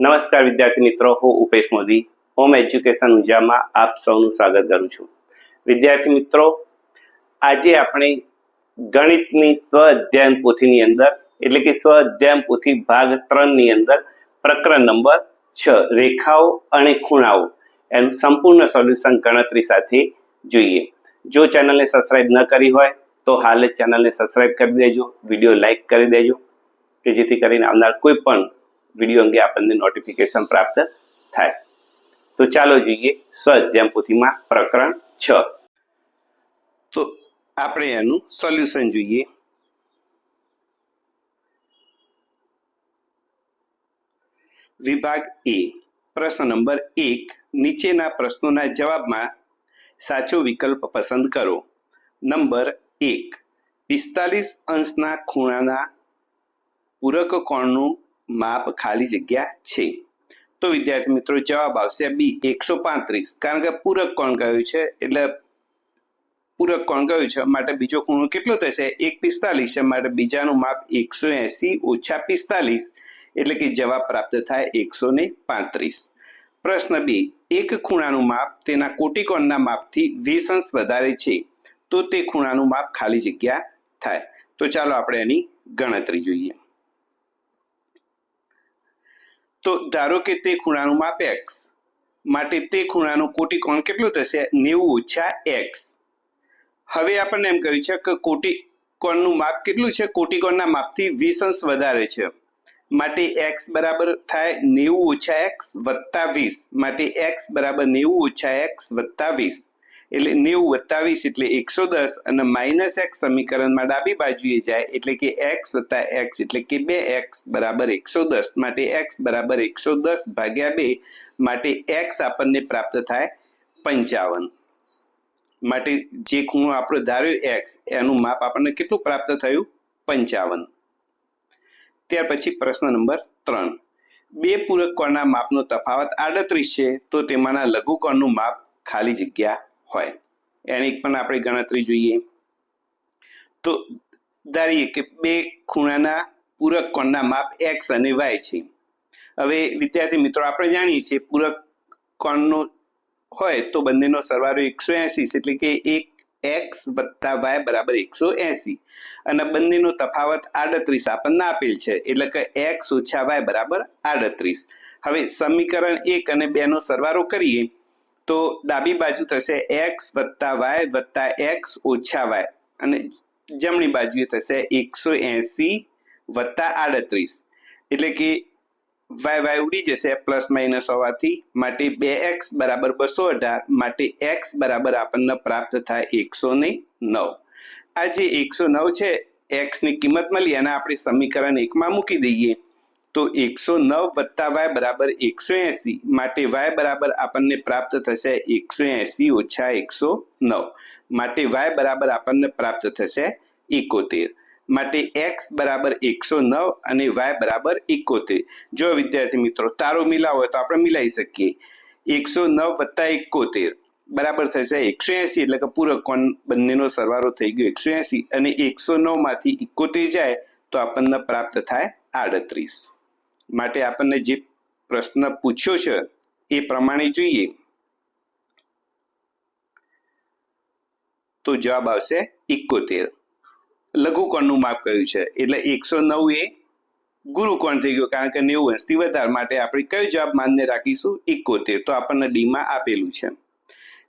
નમસ્કાર વિદ્યાર્થી મિત્રો, હું ઉપેશ મોદી હોમ એજ્યુકેશન ઊંઝામાં આપ સૌનું સ્વાગત કરું છું. વિદ્યાર્થી મિત્રો, આજે આપણે ગણિતની સ્વ અધ્યયન પોથીની અંદર એટલે કે સ્વ અધ્યયન પોથી ભાગ 3 ની અંદર પ્રકરણ નંબર 6 રેખાઓ અને ખૂણાઓ એનું સંપૂર્ણ સોલ્યુશન ગણતરી સાથે જોઈએ. જો ચેનલને સબસ્ક્રાઇબ ન કરી હોય તો હાલ જ ચેનલને સબસ્ક્રાઇબ કરી દેજો, વિડીયો લાઈક કરી દેજો કે જેથી કરીને આવનાર કોઈ પણ વિડીયો અંગે આપણને નોટિફિકેશન પ્રાપ્ત થાય. તો ચાલો જોઈએ સ્વ અધ્યયન પોથીમાં પ્રકરણ 6. તો આપણે એનું સોલ્યુશન જોઈએ. વિભાગ એ, પ્રશ્ન નંબર 1, નીચેના પ્રશ્નોના જવાબમાં સાચો વિકલ્પ પસંદ કરો. નંબર 1, 45 અંશના ખૂણાના પૂરક કોણનું માપ ખાલી જગ્યા છે. તો વિદ્યાર્થી મિત્રો જવાબ આવશે બી 135, કારણ કે પૂરક કોણ કહ્યું છે એટલે પૂરક કોણ કહ્યું છે માટે બીજો ખૂણો કેટલો થશે? 145 છે માટે બીજાનું માપ 180 ઓછા 45 એટલે કે જવાબ પ્રાપ્ત થાય 135. પ્રશ્ન 2, એક ખૂણાનું માપ તેના કોટિકોણના માપથી 20 અંશ વધારે છે તો તે ખૂણાનું માપ ખાલી જગ્યા થાય. તો ચાલો આપણે એની ગણતરી જોઈએ. તો ધારો કે તે ખૂણાનું માપ x માટે તે ખૂણાનું કોટિકોણ કેટલું થશે? 90 ઓછા x. હવે આપણને એમ કહ્યું છે કે કોટિકોણનું માપ કેટલું છે? કોટિકોણના માપથી 20 અંશ વધારે છે માટે x બરાબર થાય 90 ઓછા x વત્તા 20 માટે x બરાબર 90 ઓછા x વત્તા 20 એટલે 90 વત્તા 20 એટલે 110 અને માઇનસ x સમીકરણમાં ડાબી બાજુએ જાય એટલે કે x વત્તા x એટલે કે 2x બરાબર 110 માટે x બરાબર 110 ભાગ્યા 2 માટે x આપણને પ્રાપ્ત થાય 55. માટે જે ખૂણો આપણે ધાર્યો x એનું માપ આપણને કેટલું પ્રાપ્ત થયું? 55. ત્યાર પછી પ્રશ્ન નંબર 3, બે પૂરક કોણના માપનો તફાવત 38 છે તો તેમાંના લઘુકોણનું માપ ખાલી જગ્યા હોય. એની પણ આપણે ગણતરી જોઈએ. તો ધારીએ કે બે ખૂણાના પૂરક કોણના માપ x અને y છે. હવે વિદ્યાર્થી મિત્રો આપણે જાણીએ છીએ પૂરક કોણનો હોય તો બંનેનો સરવાળો 180 એટલે કે એક x વત્તા y બરાબર 180 અને બંનેનો તફાવત 38 આપણને આપેલ છે એટલે કે x ઓછા y બરાબર 38. હવે સમીકરણ 1 અને 2 નો સરવાળો કરીએ તો ડાબી બાજુ થશે x વત્તા y વત્તા x ઓછા y અને જમણી બાજુએ થશે 180 વત્તા 38 એટલે કે y ઉડી જશે પ્લસ માઇનસ હોવાથી માટે 2x બરાબર 218 માટે x બરાબર આપણને પ્રાપ્ત થાય 109. આ જે 109 છે x ની કિંમત મળી અને આપણે સમીકરણ 1 માં મૂકી દઈએ તો 109 વત્તા y બરાબર 180 માટે y બરાબર આપણને પ્રાપ્ત થશે 180 ઓછા 109 માટે y બરાબર આપણને પ્રાપ્ત થશે 71 માટે x બરાબર 109 અને y બરાબર 71. જો વિદ્યાર્થી મિત્રો તારો મિલાવો હોય તો આપણે મિલાવી શકીએ. 109 વત્તા 71 બરાબર થશે 180 એટલે કે પૂરક કોણ બંનેનો સરવાળો થઈ ગયો 180 અને 109 માંથી 71 જાય તો આપણને પ્રાપ્ત થાય 38. માટે આપણને જે પ્રશ્ન પૂછ્યો છે એ પ્રમાણે જોઈએ તો જવાબ આવશે 71. લઘુકોણનું માપ કયું છે એટલે 109 એ ગુરુકોણ થઈ ગયો કારણ કે 90 અંશથી વધારે માટે આપણે કયો જવાબ માન્ય રાખીશું? 71. તો આપણને ડી માં આપેલું છે.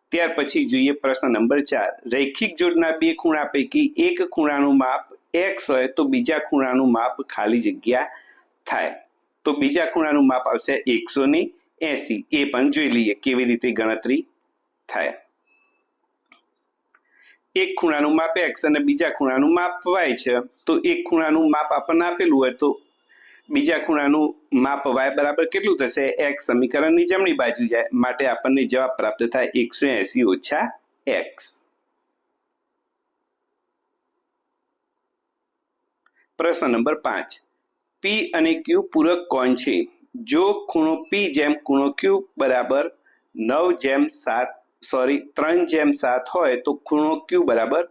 ત્યાર પછી જોઈએ પ્રશ્ન નંબર 4, રૈખિક જોડના બે ખૂણા પૈકી એક ખૂણાનું માપ x હોય તો બીજા ખૂણાનું માપ ખાલી જગ્યા થાય. તો બીજા ખૂણાનું માપ આવશે 180. એ પણ જોઈ લઈએ કેવી રીતે ગણતરી થાય. એક ખૂણાનું માપ x અને બીજા ખૂણાનું માપ y છે તો એક ખૂણાનું માપ આપણને આપેલું હોય તો બીજા ખૂણાનું માપ y બરાબર કેટલું થશે? x સમીકરણની જમણી બાજુ જાય માટે આપણને જવાબ પ્રાપ્ત થાય 180 ઓછા x. પ્રશ્ન નંબર 5, p અને q પૂરક કોણ છે. જો ખૂણો p જેમ ખૂણો q બરાબર 3/7 હોય તો ખૂણો q બરાબર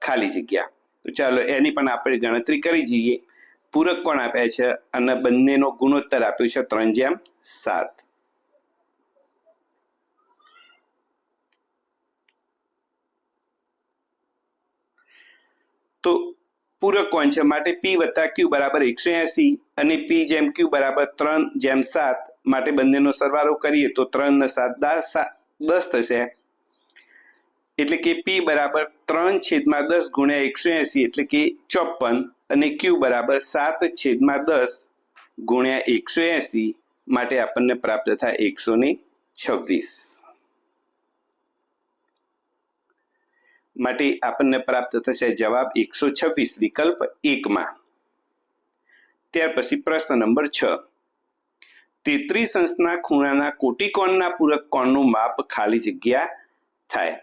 ખાલી જગ્યા. તો ચાલો એની પણ આપણે ગણતરી કરી જઈએ. પૂરક કોણ આપ્યા છે અને બંનેનો ગુણોત્તર આપ્યો છે 3:7. તો પૂરક કોણ છે માટે P વત્તા Q બરાબર 180 અને P જેમ Q બરાબર 3:7 માટે બંનેનો સરવાળો કરીએ તો 3 ને 7 10 થશે. એટલે કે P બરાબર 3/10 ગુણ્યા 180 એટલે કે 54 અને Q બરાબર 7/10 ગુણ્યા 180 માટે આપણને પ્રાપ્ત થાય 126. માટે આપણને પ્રાપ્ત થશે જવાબ 126 વિકલ્પ 1 માં. ત્યાર પછી પ્રશ્ન નંબર 6. 33 અંશના ખૂણાના કોટિકોણના પૂરક કોણનું માપ ખાલી જગ્યા થાય.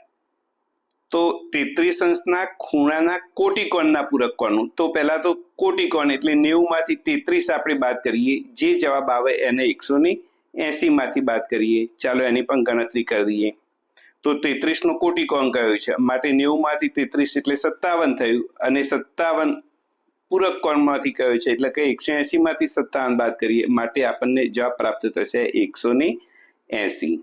તો 33 અંશના ખૂણાના કોટિકોણના પૂરક કોણનું, તો પહેલા તો કોટિકોણ એટલે 90 માંથી 33 આપણે બાદ કરીએ, જે જવાબ આવે એને 180 માંથી બાદ કરીએ. ચાલો એની પણ ગણતરી કરી દઈએ. તો 33 નો કોટિકોણ કયો છે માટે 90 માંથી 33 એટલે 57 થયું અને 57 પૂરક કોણમાંથી કયો છે એટલે કે 180 માંથી 57 બાદ કરીએ માટે આપણને જવાબ પ્રાપ્ત થશે 180.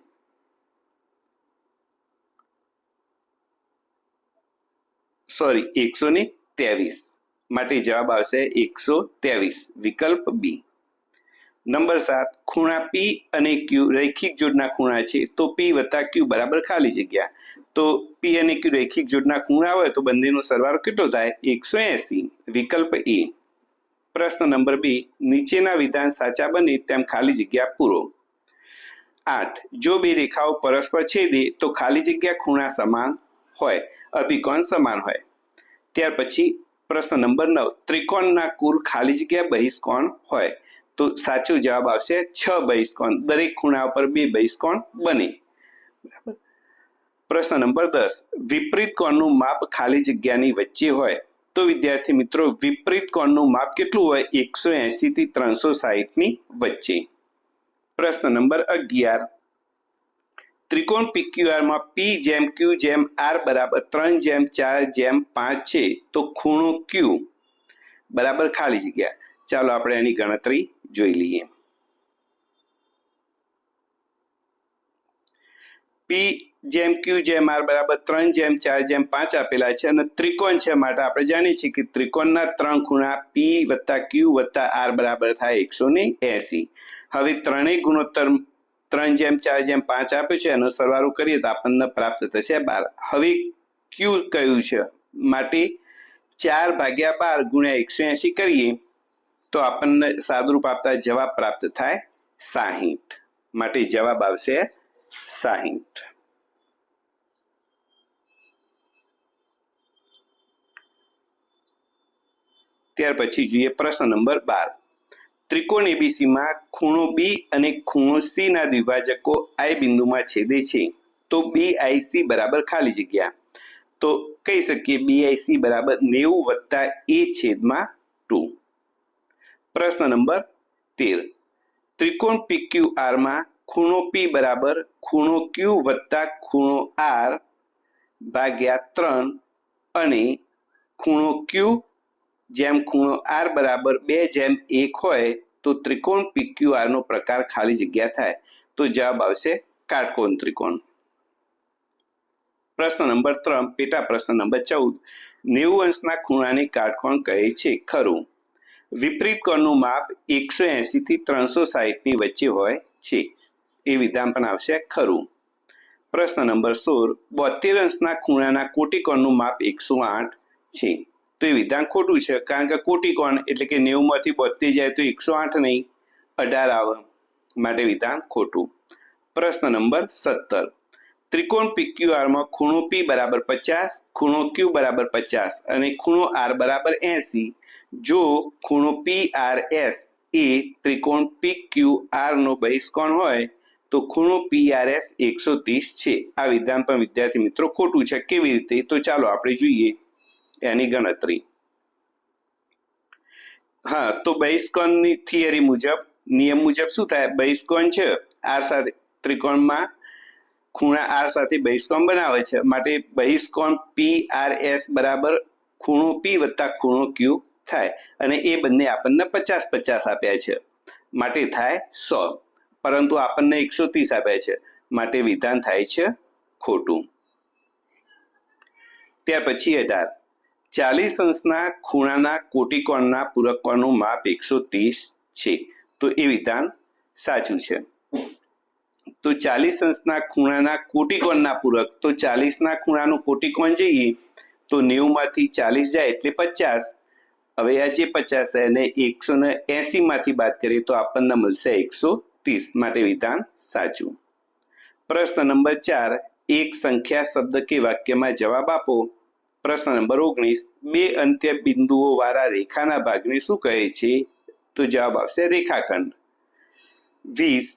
સોરી 123 માટે જવાબ આવશે 123 વિકલ્પ બી. નંબર 7. ખૂણા P અને Q રૈખિક જોડના ખૂણા છે તો P વત્તા Q બરાબર ખાલી જગ્યા. તો P અને Q રૈખિક જોડના ખૂણા હોય તો બંનેનો સરવાળો કેટલો થાય 180 વિકલ્પ એ. પ્રશ્ન નંબર 2. નીચેના વિધાન સાચા બને તેમ ખાલી જગ્યા પૂરો. 8. જો બે રેખાઓ પરસ્પર છેદે તો ખાલી જગ્યા ખૂણા સમાન હોય, અભિકોણ સમાન હોય. ત્યાર પછી પ્રશ્ન નંબર 9. ત્રિકોણના કુલ ખાલી જગ્યા બહિષ્કોણ હોય. તો સાચો જવાબ આવશે 6 બહિષ્કોણ. દરેક ખૂણા ઉપર 2 બહિષ્કોણ બને. બરાબર. પ્રશ્ન નંબર 10. વિપરીત કોણનું માપ ખાલી જગ્યાની વચ્ચે હોય. તો વિદ્યાર્થી મિત્રો વિપરીત કોણનું માપ કેટલું હોય 180 થી 360 ની વચ્ચે. પ્રશ્ન નંબર 11. ત્રિકોણ PQR માં P જેમ Q જેમ R બરાબર 3/4/5 છે તો ખૂણો Q બરાબર ખાલી જગ્યા. ચાલો આપણે એની ગણતરી જોઈ લઈએ. P જેમ Q જેમ R બરાબર 3/4/5 આપેલા છે અને ત્રિકોણ છે માટે આપણે જાણીએ છીએ કે ત્રિકોણના 3 ખૂણા P વત્તા Q વત્તા R બરાબર થાય 180. હવે ત્રણેય ગુણોત્તર 3/4/5 આપ્યો છે એનો સરવાળો કરીએ તો આપણને પ્રાપ્ત થશે 12. હવે Q કયું છે માટે 4/12 ગુણ્યા 180 કરીએ તો આપણને સાદુરૂપ આપતા જવાબ પ્રાપ્ત થાય 60. માટે જવાબ આવશે 60. ત્યાર પછી જોઈએ પ્રશ્ન નંબર 12. ત્રિકોણ ABC માં ખૂણો B અને ખૂણો C ના દ્વિભાજકો I બિંદુમાં છેદે છે તો BIC બરાબર ખાલી જગ્યા. તો કહી શકીએ BIC બરાબર 90 + A/2. પ્રશ્ન નંબર 13. ત્રિકોણ PQR માં ખૂણો P બરાબર ખૂણો Q વત્તા ખૂણો R ભાગ્યા 3 અને ખૂણો Q જેમ ખૂણો R બરાબર 2/1 હોય તો ત્રિકોણ PQR નો પ્રકાર ખાલી જગ્યા થાય. તો જવાબ આવશે કાટકોણ ત્રિકોણ. પ્રશ્ન નંબર 3. પેટા પ્રશ્ન નંબર 14. 90 અંશના ખૂણાને કાટકોણ કહે છે ખરું. વિપરીત કોણનું માપ 180 થી 360 ની વચ્ચે હોય છે. એ વિધાન પણ આવશે ખરું. પ્રશ્ન નંબર 16. 72 અંશના ખૂણાના કોટિકોણનું માપ 108 છે. તો એ વિધાન ખોટું છે કારણ કે કોટિકોણ એટલે કે 90 માંથી 72 જાય તો 108 નહીં 18 આવે. માટે વિધાન ખોટું. પ્રશ્ન નંબર 17. ત્રિકોણ PQR માં ખૂણો P બરાબર 50, ખૂણો Q બરાબર 50 અને ખૂણો R બરાબર 80. જો ખૂણો PRS એ ત્રિકોણ PQR નો બહિષ્કોણ હોય તો ખૂણો PRS 130 છે. આ વિધાન પણ વિદ્યાર્થી મિત્રો ખોટું છે. કેવી રીતે? તો ચાલો આપણે જોઈએ એની ગણતરી. હા, તો બહિષ્કોણની થિયરી મુજબ નિયમ મુજબ શું થાય? બહિષ્કોણ છે R સાથે ત્રિકોણમાં ખૂણા R સાથે બહિષ્કોણ બનાવે છે માટે બહિષ્કોણ PRS બરાબર ખૂણો P વત્તા ખૂણો Q થાય અને એ બંને આપણને 50-50 આપ્યા છે માટે થાય 100, પરંતુ આપણને 130 આપ્યા છે માટે વિધાન થાય છે ખોટું. ત્યાર પછી 18, 40 અંશના ખૂણાના કોટિકોણના પૂરકકોણનું માપ 130 છે, તો એ વિધાન સાચું છે. તો 40 અંશના ખૂણાના કોટિકોણના પૂરક, તો 40ના ખૂણાનું કોટિકોણ જઈએ તો 90 માંથી 40 જાય એટલે 50. હવે આ જે 50 એને 180 માંથી બાદ કરીએ તો આપણને મળશે 130, માટે વિધાન સાચું. પ્રશ્ન નંબર 4, એક સંખ્યા શબ્દ કે વાક્યમાં જવાબ આપો. પ્રશ્ન નંબર 19, બે અંત્ય બિંદુઓ વાળા રેખાના ભાગને શું કહે છે? તો જવાબ આવશે રેખાખંડ. 20,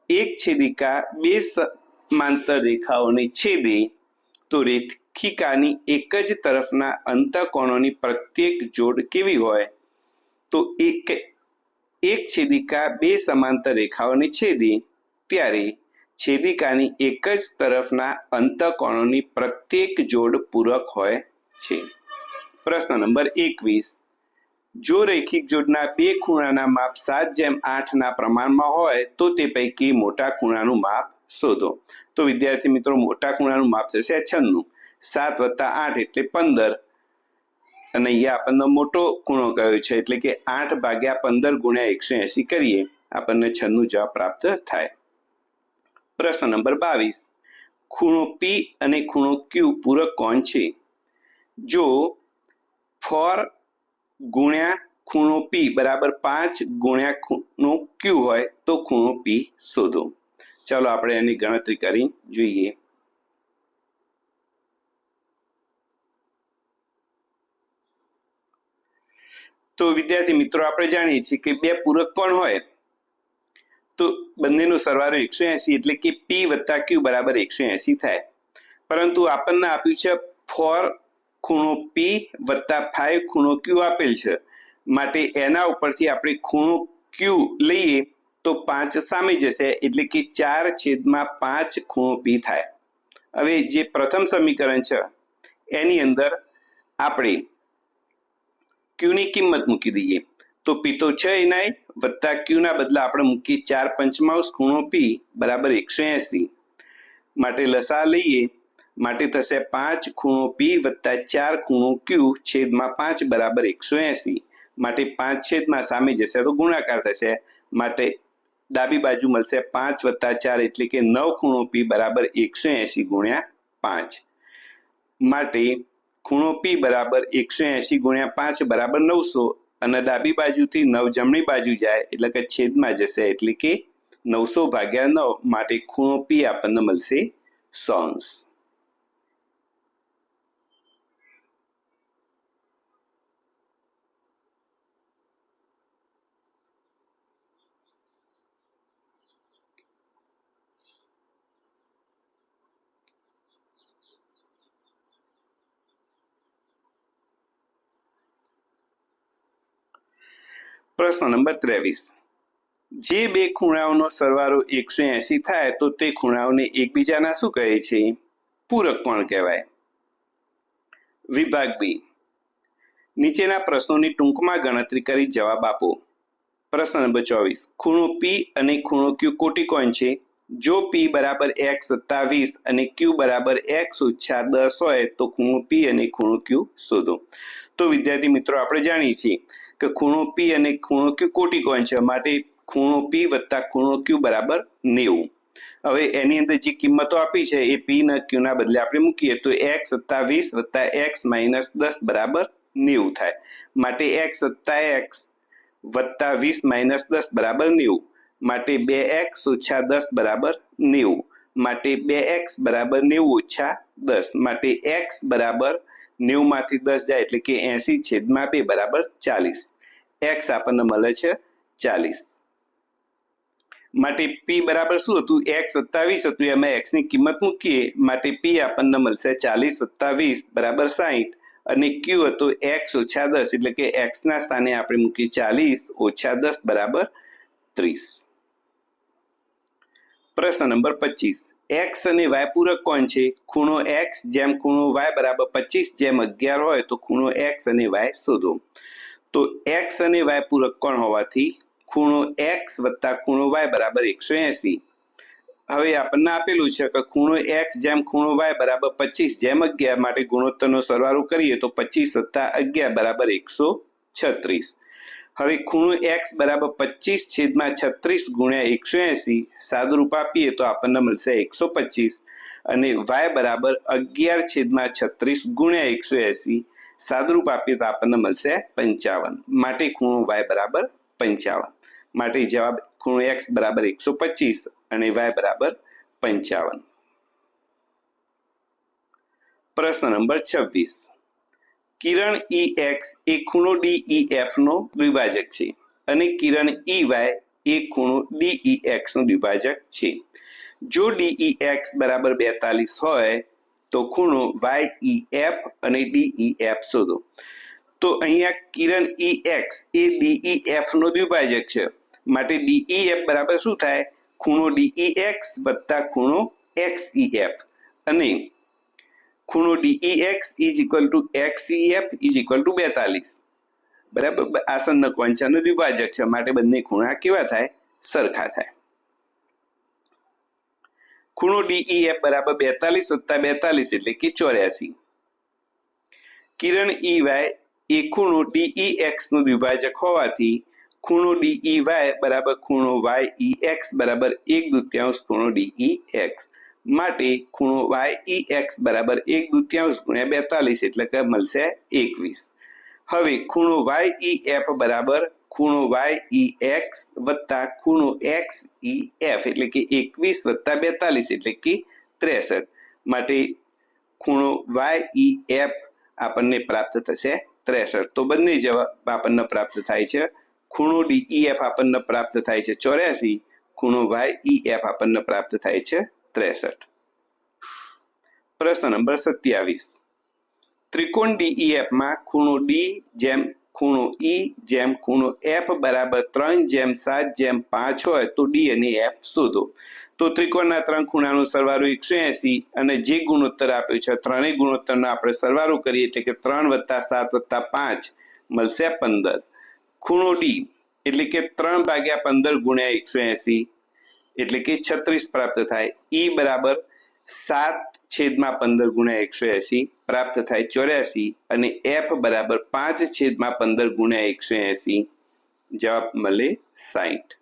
એક છેદિકા બે સમાંતર રેખાઓને છેદે તો રેખિકાની એક જ તરફના અંતઃકોણોની પ્રત્યેક જોડ કેવી હોય? તો એક છેદિકા બે સમાંતર રેખાઓને છેદે ત્યારે છેદિકાની એક જ તરફના અંતઃકોણોની પ્રત્યેક જોડ પૂરક હોય છે. પ્રશ્ન નંબર 21, જો રૈખિક જોડના બે ખૂણાના માપ 7:8 પ્રમાણમાં હોય તો તે પૈકી મોટા ખૂણાનું માપ શોધો. તો વિદ્યાર્થી મિત્રો, મોટા ખૂણાનું માપ થશે 96. 7 + 8 એટલે 15, અને અહીંયા આપણને મોટો ખૂણો કયો છે એટલે કે 8/15 × 180 કરીએ આપણને 96 જવાબ પ્રાપ્ત થાય. પ્રશ્ન નંબર 22, ખૂણો P અને ખૂણો Q પૂરક કોણ છે? જો 4 ગુણ્યા ખૂણો P બરાબર 5 ગુણ્યા ખૂણો Q હોય તો ખૂણો P શોધો. ચાલો આપણે એની ગણતરી કરી જોઈએ. તો વિદ્યાર્થી મિત્રો, આપણે જાણીએ છીએ કે બે પૂરક કોણ હોય તો બંનેનો સરવાળો 180 એટલે કે P + Q બરાબર 180 થાય. પરંતુ આપણને આપ્યું છે 4 ખૂણો P + 5 ખૂણો Q આપેલ છે, માટે એના ઉપરથી આપણે ખૂણો Q લઈએ તો 5 સામે જશે એટલે કે 4/5 ખૂણો P થાય. હવે જે પ્રથમ સમીકરણ છે એની અંદર આપણે Q ની કિંમત મૂકી દઈએ તો P તો છે નહીં, વત્તા Q ના બદલે આપણે મૂકીએ 4/5 ખૂણો P બરાબર 180, માટે લસા લઈએ માટે થશે 5 ખૂણો P + 4 ખૂણો Q છેદમાં 5 બરાબર 180, માટે 5 છેદમાં સામે જશે તો ગુણાકાર થશે, માટે ડાબી બાજુ મળશે 5 + 4 એટલે કે 9 ખૂણો P બરાબર 180 × 5, માટે ખૂણો P બરાબર 180 × 5 બરાબર 900, અને ડાબી બાજુથી 9 જમણી બાજુ જાય એટલે કે છેદમાં જશે એટલે કે 900/9, માટે ખૂણો P આપણને મળશે 100°. પ્રશ્ન નંબર 23, જે બે ખૂણાઓનો સરવાળો 180 થાય તો તે ખૂણાઓને એકબીજાના શું કહે છે? પૂરક કોણ કહેવાય? વિભાગ બી, નીચેના પ્રશ્નોની ટૂંકમાં ગણતરી કરી જવાબ આપો. પ્રશ્ન નંબર 24, ખૂણો P અને ખૂણો Q કોટિકોણ છે. જો P બરાબર x + 20 અને Q બરાબર x - 10 હોય તો ખૂણો P અને ખૂણો Q શોધો. તો વિદ્યાર્થી મિત્રો, આપણે જાણીએ છીએ કે ખૂણો P અને ખૂણો Q કોટિકોણ છે, માટે ખૂણો P + ખૂણો Q બરાબર 90. હવે એની અંદર જે કિંમતો આપી છે એ P અને Q ના બદલે આપણે મૂકીએ તો x + 20 + x - 10 બરાબર 90 થાય, માટે x + x + 20 - 10 બરાબર 90, માટે 2x - 10 બરાબર 90, માટે 2x બરાબર 90 - 10, માટે x બરાબર 90 માંથી 10 જાય એટલે કે 80/2 બરાબર 40. x આપણને મળે છે 40, માટે P બરાબર શું હતું? x + 20 હતું, એમાં x ની કિંમત મૂકીએ માટે P આપણને મળશે 40 + 20 બરાબર 60, અને Q હતો x - 10 એટલે કે x ના સ્થાને આપણે મૂકીએ 40 - 10 બરાબર 30. પ્રશ્ન નંબર 25, x અને y પૂરક કોણ છે? ખૂણો x જેમ ખૂણો y બરાબર 25 જેમ 11 હોય તો ખૂણો x અને y શોધો. તો x અને y પૂરક કોણ હોવાથી ખૂણો x વત્તા ખૂણો y બરાબર 180. હવે આપણને આપેલું છે કે ખૂણો x જેમ ખૂણો y બરાબર 25 જેમ 11 માટે ગુણોત્તરનો સરવાળો કરીએ તો 25 વત્તા 11 બરાબર 136. હવે ખૂણો x બરાબર 25 છેદમાં 36 ગુણ્યા 180 સાદુરૂપ આપીએ તો આપણને મળશે 125 અને y બરાબર 11 છેદમાં 36 ગુણ્યા 180 સાદુરૂપ આપીએ તો આપણને મળશે 55. માટે ખૂણો y બરાબર 55. માટે જવાબ ખૂણો x બરાબર 125 અને y બરાબર 55. પ્રશ્ન નંબર 26. કિરણ EX એ ખૂણો DEF નો દ્વિભાજક છે અને કિરણ EY એ ખૂણો DEX નો દ્વિભાજક છે. જો DEX બરાબર 42 હોય તો ખૂણો YEF અને DEF શોધો. તો અહીંયા કિરણ EX એ DEF નો દ્વિભાજક છે માટે DEF બરાબર શું થાય ખૂણો DEX વત્તા ખૂણો XEF અને ખૂણો DEX XEF 42 બરાબર આસન્ન કોણચાનો દ્વિભાજક છે માટે બંને ખૂણા કેવા થાય સરખા થાય. ખૂણો DEF બરાબર 42 વત્તા 42 એટલે કે 84. કિરણ EY એ ખૂણો DEX નું દ્વિભાજક હોવાથી ખૂણો DEY બરાબર ખૂણો YEX બરાબર 1/2 ખૂણો DEX માટે ખૂણો YEX બરાબર 1/2 ગુણ્યા 42 એટલે કે મળશે 21. હવે ખૂણો YEF બરાબર ખૂણો YEX વત્તા ખૂણો XEF એટલે કે 21 વત્તા 42 એટલે કે 63 માટે ખૂણો YEF આપણને પ્રાપ્ત થશે 63. તો બંને જવાબ આપણને પ્રાપ્ત થાય છે. ખૂણો DEF આપણને પ્રાપ્ત થાય છે 84, ખૂણો YEF આપણને પ્રાપ્ત થાય છે 63. પ્રશ્ન નંબર 27. ત્રિકોણ DEF માં ખૂણો D જેમ ખૂણો E જેમ ખૂણો F બરાબર 3/7/5 હોય તો D અને F શોધો. તો ત્રિકોણના ત્રણ ખૂણાનો સરવાળો 180 અને જે ગુણોત્તર આપ્યો છે ત્રણેય ગુણોત્તરનો આપણે સરવાળો કરીએ એટલે કે 3 + 7 + 5 મળશે 15. ખૂણો D એટલે કે 3/15 ગુણ્યા 180 એટલે કે 36 પ્રાપ્ત થાય. E બરાબર 7/15 ગુણ્યા 180 પ્રાપ્ત થાય 84 અને F બરાબર 5/15 ગુણ્યા 180 જવાબ મળે 60.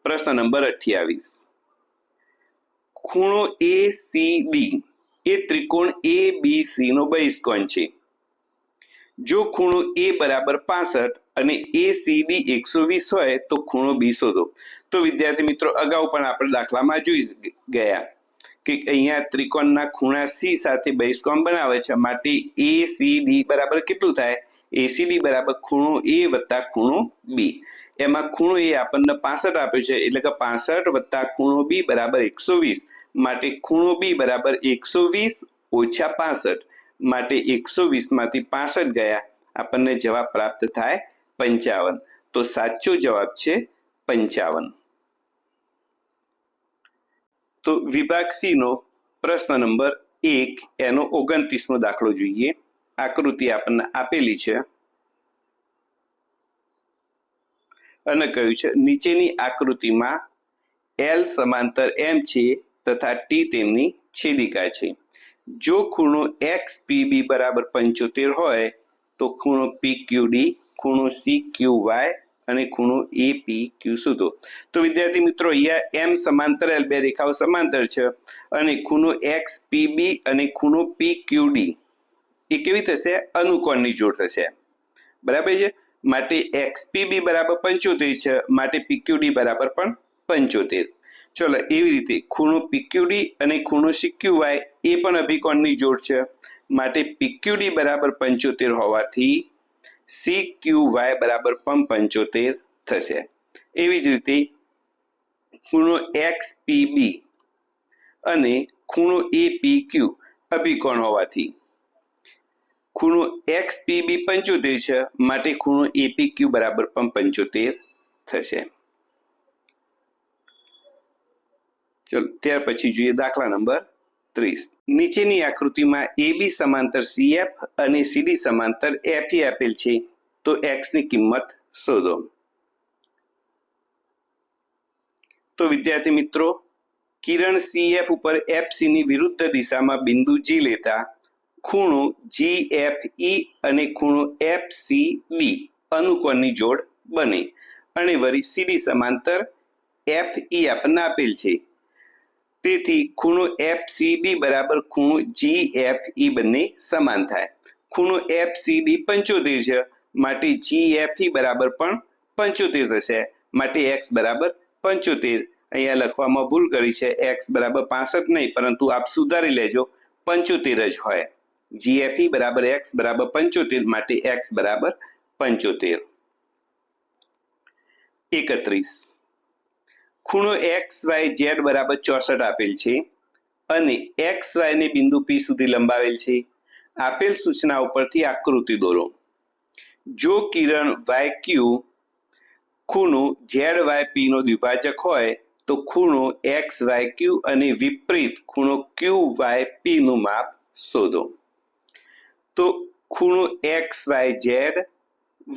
પ્રશ્ન નંબર 28. ખૂણો ACD એ ત્રિકોણ ABC નો બહિષ્કોણ છે. જો ખૂણો A બરાબર 65 અને ACD 120 હોય તો ખૂણો B શોધો. તો વિદ્યાર્થી મિત્રો અગાઉ પણ આપણે દાખલામાં જોઈ ગયા કે અહીંયા ત્રિકોણના ખૂણા C સાથે બહિષ્કોણ બનાવે છે માટે ACD બરાબર કેટલું થાય ACD બરાબર ખૂણો A વત્તા ખૂણો B. એમાં ખૂણો A આપણને 65 આપ્યો છે એટલે કે 65 વત્તા ખૂણો B બરાબર 120 માટે ખૂણો B બરાબર 120 ઓછા 65 માટે 120 માંથી 65 ગયા આપણને જવાબ પ્રાપ્ત થાય 55. તો સાચો જવાબ છે 55. તો વિભાગ C નો પ્રશ્ન નંબર 1 એનો 29મો દાખલો જોઈએ. આકૃતિ આપણને આપેલી છે અને કહ્યું છે નીચેની આકૃતિમાં L સમાંતર M છે તથા T તેમની છેદિકા છે. જો ખૂણો XPB બરાબર 75 હોય તો ખૂણો PQD, ખૂણો CQY અને ખૂણો APQ શોધો. તો વિદ્યાર્થી મિત્રો અહીંયા M સમાંતર L બે રેખાઓ સમાંતર છે અને ખૂણો XPB અને ખૂણો PQD એ કેવી થશે અનુકોણની જોડ થશે બરાબર છે માટે XPB બરાબર 75 છે માટે PQD બરાબર પણ 75. ચલો એવી રીતે ખૂણો PQD અને ખૂણો CQY એ પણ અભિકોણની જોડ છે માટે PQD બરાબર 75 હોવાથી CQY બરાબર પણ 75 થશે. એવી જ રીતે ખૂણો XPB અને ખૂણો APQ અભિકોણ હોવાથી ખૂણો XPB 75 છે માટે ખૂણો APQ બરાબર પણ 75 થશે. ચલો ત્યાર પછી જોઈએ દાખલા નંબર 30. નીચેની આકૃતિમાં AB સમાંતર CF અને CD સમાંતર FE આપેલ છે, તો x ની કિંમત શોધો. તો વિદ્યાર્થી મિત્રો, કિરણ CF ઉપર FC ની વિરુદ્ધ દિશામાં બિંદુ G લેતા ખૂણો GFE અને ખૂણો FCD અનુકોણની જોડ બને અને વળી CD સમાંતર FE આપણને આપેલ છે. તેથી ખૂણો FCD બરાબર ખૂણો GFE બંને સમાન થાય. ખૂણો FCD 75 છે, માટે GFE બરાબર પણ 75 થશે, માટે x બરાબર 75. અહીંયા લખવામાં ભૂલ કરી છે, x બરાબર 65 નહીં, પરંતુ આપ સુધારી લેજો, 75 જ હોય. GFE બરાબર x બરાબર 75, માટે x બરાબર 75. 31. ખૂણો XYZ બરાબર 64 આપેલ છે અને XY ને બિંદુ P સુધી લંબાવેલ છે. આપેલ સૂચના ઉપરથી આકૃતિ દોરો. જો કિરણ YQ ખૂણો ZYP નો દ્વિભાજક હોય તો ખૂણો XYQ અને વિપરીત ખૂણો QYP નું માપ શોધો. તો ખૂણો XYZ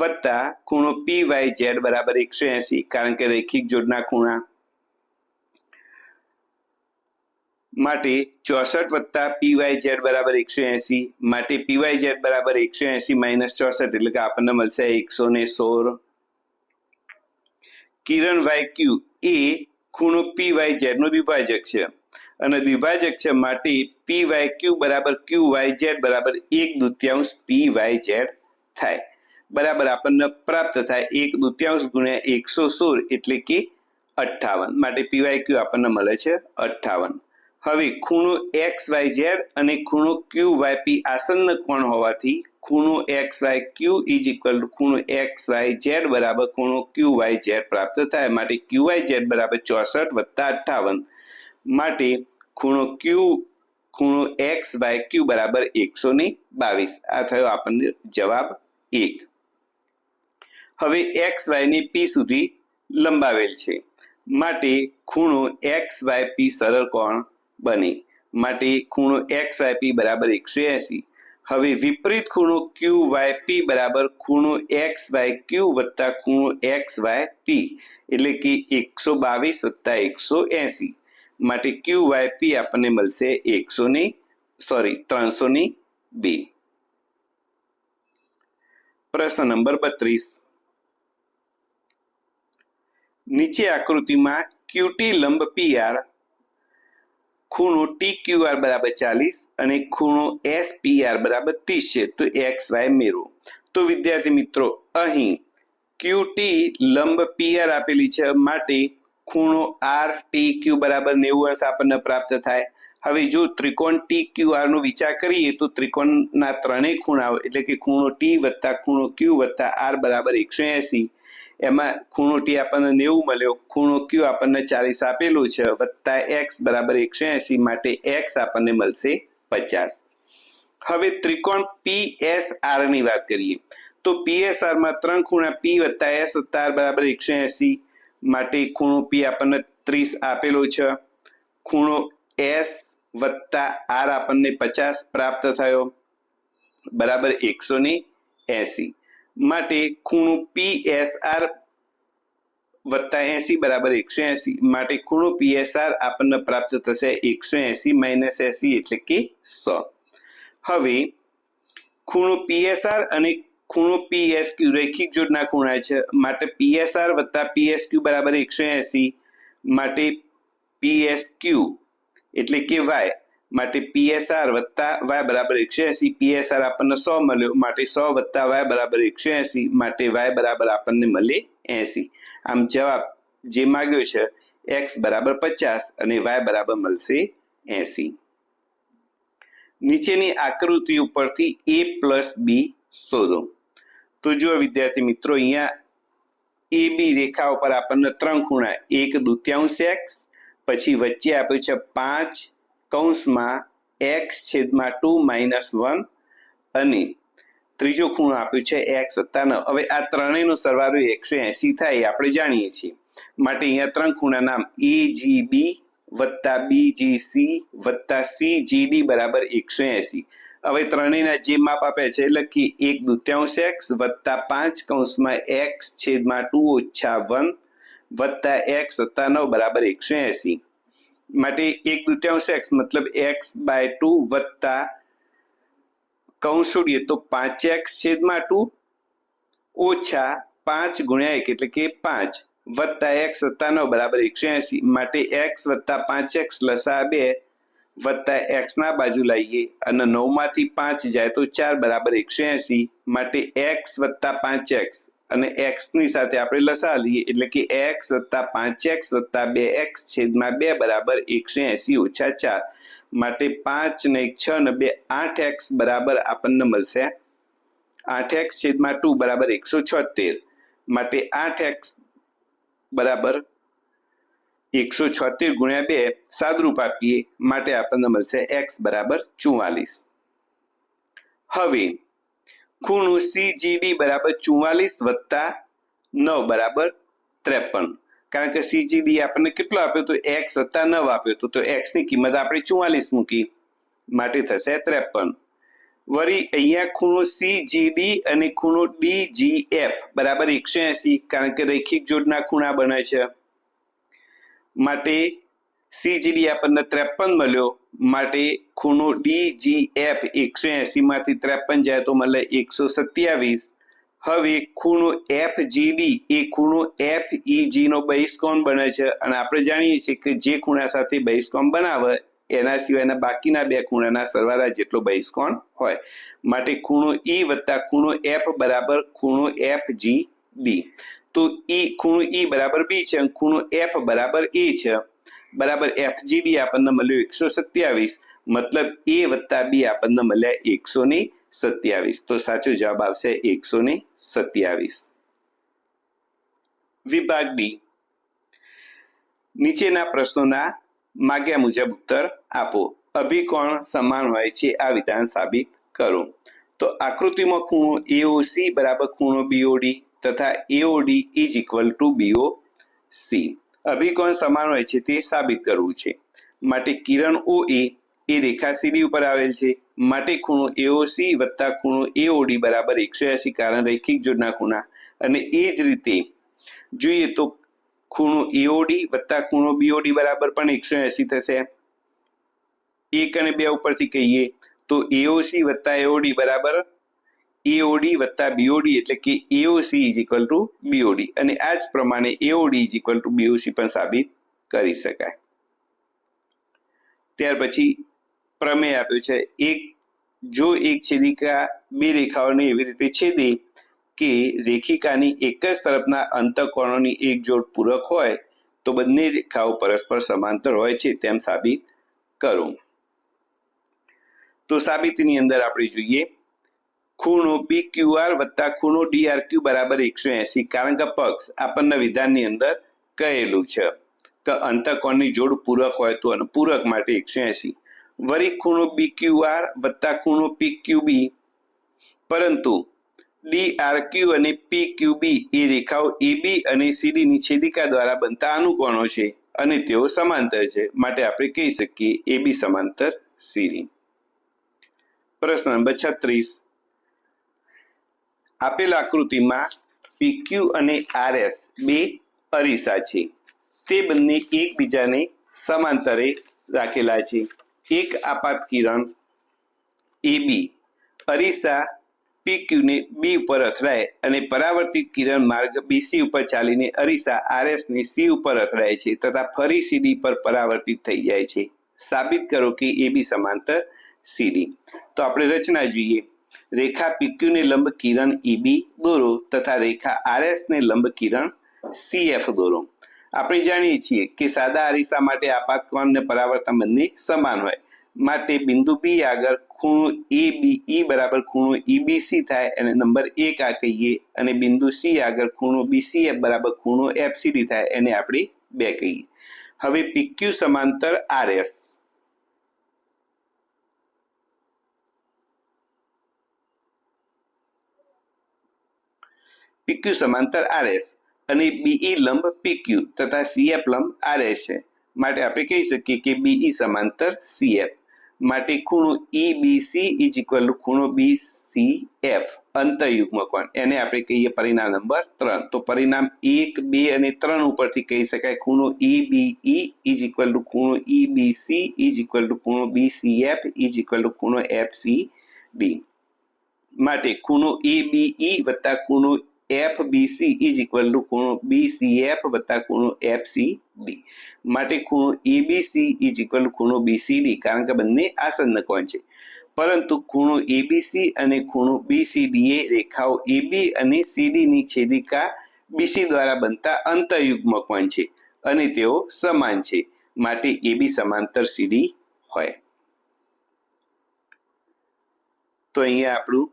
વત્તા ખૂણો PYZ બરાબર 180, કારણ કે રૈખિક જોડના ખૂણા, માટે 64 વત્તા PYZ બરાબર 180, માટે PYZ બરાબર 180 માઇનસ 64, એટલે કે આપણને મળશે 116. કિરણ YQ એ ખૂણો PYZ નો દ્વિભાજક છે અને દ્વિભાજક છે, માટે PYQ બરાબર QYZ બરાબર 1/2 PYZ થાય. બરાબર આપણને પ્રાપ્ત થાય 1/2 ગુણ્યા 116, એટલે કે 58, માટે PYQ આપણને મળે છે 58. હવે ખૂણો XYZ અને ખૂણો QYP આસન્ન કોણ હોવાથી ખૂણો XYQ ખૂણો XYZ બરાબર ખૂણો QYZ પ્રાપ્ત થાય, માટે QYZ બરાબર 64 વત્તા 58, માટે ખૂણો XYQ બરાબર 122. આ થયો આપણને જવાબ 1. હવે XY ને P સુધી લંબાવેલ છે, માટે ખૂણો XYP સરળ કોણ બને, માટે ખૂણો XYP બરાબર 180. હવે વિપરીત ખૂણો QYP બરાબર ખૂણો XYQ વત્તા ખૂણો XYP, એટલે કે 122 વત્તા 180, માટે QYP આપણને મળશે 302. પ્રશ્ન નંબર 32. નીચે આકૃતિમાં QT લંબ PR ખૂણો TQR બરાબર 40 અને ખૂણો SPR બરાબર 30 છે, તો XY મેળવો. તો વિદ્યાર્થી મિત્રો, અહીં QT લંબ PR આપેલી છે, માટે ખૂણો RTQ બરાબર 90 આપણને પ્રાપ્ત થાય. હવે જો ત્રિકોણ TQR નો વિચાર કરીએ તો ત્રિકોણના ત્રણેય ખૂણાઓ, એટલે કે ખૂણો T વત્તા ખૂણો Q વત્તા R બરાબર 180, એમાં ખૂણો T આપણને 90 મળ્યો, ખૂણો Q આપણને 40 આપેલું છે, વત્તા x બરાબર 180, માટે x આપણને મળશે 50. હવે ત્રિકોણ PSR ની વાત કરીએ તો PSR માં ત્રણ ખૂણા P વત્તા S વત્તા R બરાબર 180, માટે ખૂણો P આપણને 30 આપેલો છે, ખૂણો S વત્તા R આપણને 50 પ્રાપ્ત થયો, બરાબર 180, માટે ખૂણો PSR વત્તા 80 બરાબર 180, માટે ખૂણો PSR આપણને પ્રાપ્ત થશે 180 માઇનસ 80, એટલે કે 100. હવે ખૂણો PSR અને ખૂણો PSQ રૈખિક જોડના ખૂણા છે, માટે PSR વત્તા PSQ બરાબર 180, માટે PSQ એટલે કે y, માટે PSR વત્તા y બરાબર 180, PSR આપણને 100 મળ્યો, માટે 100 વત્તા y બરાબર 180, માટે y બરાબર આપણને મળે 80. આમ જવાબ જે માંગ્યો છે x બરાબર 50 અને y બરાબર મળશે 80. નીચેની આકૃતિ ઉપરથી a પ્લસ b શોધો. તો જો વિદ્યાર્થી મિત્રો, અહીંયા AB રેખા ઉપર આપણને ત્રણ ખૂણા 1/2 x, પછી વચ્ચે આપ્યું છે 5 કૌંસમાં x/2 - 1 અને ત્રીજો ખૂણો આપ્યો છે x વત્તા 9. હવે આ ત્રણેયનો સરવાળો 180 થાય, આપણે જાણીએ છીએ, માટે અહીંયા ત્રણ ખૂણા નામ AGB વત્તા BGC વત્તા CGD બરાબર 180. હવે ત્રણેયના જે માપ આપે છે લખી 1/2 x વત્તા 5 કૌંસમાં x છેદમાં 2 ઓછા 1 વત્તા x વત્તા 9 બરાબર 180. માટે 1/2 x મતલબ x/2 વત્તા કૌંસ છોડીએ તો 5x છેદમાં 2 ઓછા 5 ગુણ્યા 1 એટલે કે 5 વત્તા x વત્તા 9 બરાબર 180. માટે x વત્તા 5x લસા 2 વત્તા x ના બાજુ લાવીએ અને 9 માંથી 5 જાય તો 4 બરાબર 180. માટે x વત્તા 5x અને x ની સાથે આપણે લસા લઈએ એટલે કે x વત્તા 5x વત્તા 2x છેદમાં 2 બરાબર 180 ઓછા 4. માટે 5 ને 6 ને 2 8x બરાબર આપણને મળશે 8x છેદમાં 2 બરાબર 176. માટે 8x બરાબર 176 ગુણ્યા 2 સાદરૂપ આપીએ માટે આપણને મળશે x બરાબર 44. હવે ખૂણો CGD બરાબર 44 વત્તા 9 બરાબર 53. કારણ કે CGD આપણને કેટલો આપ્યો તો x વત્તા 9 આપ્યો તો x ની કિંમત આપણે 44 મૂકી માટે થશે 53. વળી અહીંયા ખૂણો CGD અને ખૂણો DGF બરાબર 180 કારણ કે રૈખિક જોડના ખૂણા બને છે માટે CGD આપણને 53 મળ્યો માટે ખૂણો DGF 180 માંથી 53 જાય તો મળે 127. હવે ખૂણો FGD એ ખૂણો FEG નો બહિષ્કોણ બને છે અને આપણે જાણીએ છીએ કે જે ખૂણા સાથે બહિષ્કોણ બનાવે એના સિવાયના બાકીના બે ખૂણાના સરવાળા જેટલો બહિષ્કોણ હોય. માટે ખૂણો E વત્તા ખૂણો F બરાબર ખૂણો FGD. તો ખૂણો E બરાબર B છે અને ખૂણો F બરાબર A છે બરાબર FGD આપણને મળ્યો 127 મતલબ A વત્તા B આપણને મળ્યા 127. તો સાચો જવાબ આવશે 127. વિભાગ D. નીચેના પ્રશ્નોના માગ્યા મુજબ ઉત્તર આપો. અભિકોણ સમાન હોય છે આ વિધાન સાબિત કરો. તો આકૃતિમાં ખૂણો AOC બરાબર ખૂણો BOD તથા AOD is equal to BOC. અભિકોણ સમાન હોય છે તે સાબિત કરવું છે. માટે કિરણ OA એ રેખા CD ઉપર આવેલ છે માટે ખૂણો AOC વત્તા ખૂણો AOD બરાબર 180 કારણ રૈખિક જોડના ખૂણા. અને એ જ રીતે જોઈએ તો ખૂણો AOD વત્તા ખૂણો BOD બરાબર પણ 180 થશે. 1 અને 2 ઉપરથી કહીએ તો AOC વત્તા AOD બરાબર AOD વત્તા BOD એટલે કે AOC is equal to BOD અને આ જ પ્રમાણે AOD is equal to BOC પણ સાબિત કરી શકાય. ત્યાર પછી પ્રમેય આપ્યો છે જો એક છેદિકા બે રેખાઓને એવી રીતે છેદે કે રેખિકાની એક જ તરફના અંતઃકોણોની એક જોડ પૂરક હોય તો બંને રેખાઓ પરસ્પર સમાંતર હોય છે તેમ સાબિત કરો. તો સાબિતીની અંદર આપણે જોઈએ ખૂણો PQR વત્તા ખૂણો DRQ બરાબર 180 કારણ કે પક્ષ આપણને વિધાનની અંદર કહેલું છે કે અંતઃકોણની જોડ પૂરક હોય તો પૂરક માટે 180. વળી ખૂણો BQR વત્તા ખૂણો PQB પરંતુ DRQ અને PQB એ રેખાઓ AB અને CD ની છેદિકા દ્વારા બનતા અનુકોણો છે અને તેઓ સમાંતર છે માટે આપણે કહી શકીએ AB સમાંતર CD. પ્રશ્ન નંબર 36. આપેલ આકૃતિમાં PQ અને RS બે અરીસા છે. તે બંને એકબીજાને સમાંતરે રાખેલા છે. એક આપાત કિરણ AB અરીસા PQ ને B ઉપર અથડાય અને પરાવર્તિત કિરણ માર્ગ BC ઉપર ચાલીને અરીસા RS ને C ઉપર અથડાય છે તથા ફરી CD પર પરાવર્તિત થઈ જાય છે. સાબિત કરો કે AB સમાંતર CD. તો આપણે રચના જોઈએ. રેખા PQ ને લંબ કિરણ EB દોરો તથા રેખા RS ને લંબ કિરણ CF દોરો. આપણે જાણીએ છીએ કે સાદા અરીસા માટે આપાત કોણ અને પરાવર્તન બંને સમાન હોય માટે બિંદુ B આગળ ખૂણો ABE બરાબર ખૂણો EBC થાય અને નંબર 1 આ કહીએ અને બિંદુ C આગળ ખૂણો BCF બરાબર ખૂણો FCD થાય એને આપણે 2 કહીએ. હવે PQ સમાંતર RS PQ સમાંતર RS અને BE લંબ PQ તથા CF લંબ RS છે માટે આપણે કહી શકીએ કે BE સમાંતર CF. માટે ખૂણો EBC ઇઝ ઇક્વલ ટુ ખૂણો BCF અંતઃયુગ્મ કોણ, એને આપણે કહીએ પરિણામ નંબર 3. તો પરિણામ 1, 2 અને 3 ઉપરથી કહી શકાય ખૂણો EBE ઇઝ ઇક્વલ ટુ ખૂણો EBC ઇઝ ઇક્વલ ટુ ખૂણો BCF ઇઝ ઇક્વલ ટુ ખૂણો FCD. માટે ખૂણો ABE વત્તા ખૂણો FBC ઇઝ ઇક્વલ ટુ ખૂણો BCF વત્તા ખૂણો FCD. માટે ખૂણો ABC ઇઝ ઇક્વલ ટુ ખૂણો BCD, કારણ કે બંને આસન્ન કોણ છે. પરંતુ ખૂણો ABC અને ખૂણો BCD એ રેખાઓ AB અને CD ની છેદિકા BC દ્વારા બનતા અંતઃયુગ્મ કોણ છે અને તેઓ સમાન છે. માટે AB સમાંતર CD હોય. તો અહીંયા આપણું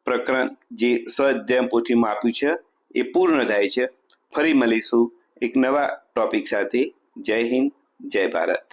પ્રકરણ જે સ્વઅધ્યાય પોથીમાં આપ્યું છે એ પૂર્ણ થાય છે. ફરી મળીશું એક નવા ટોપિક સાથે. જય હિન્દ, જય ભારત.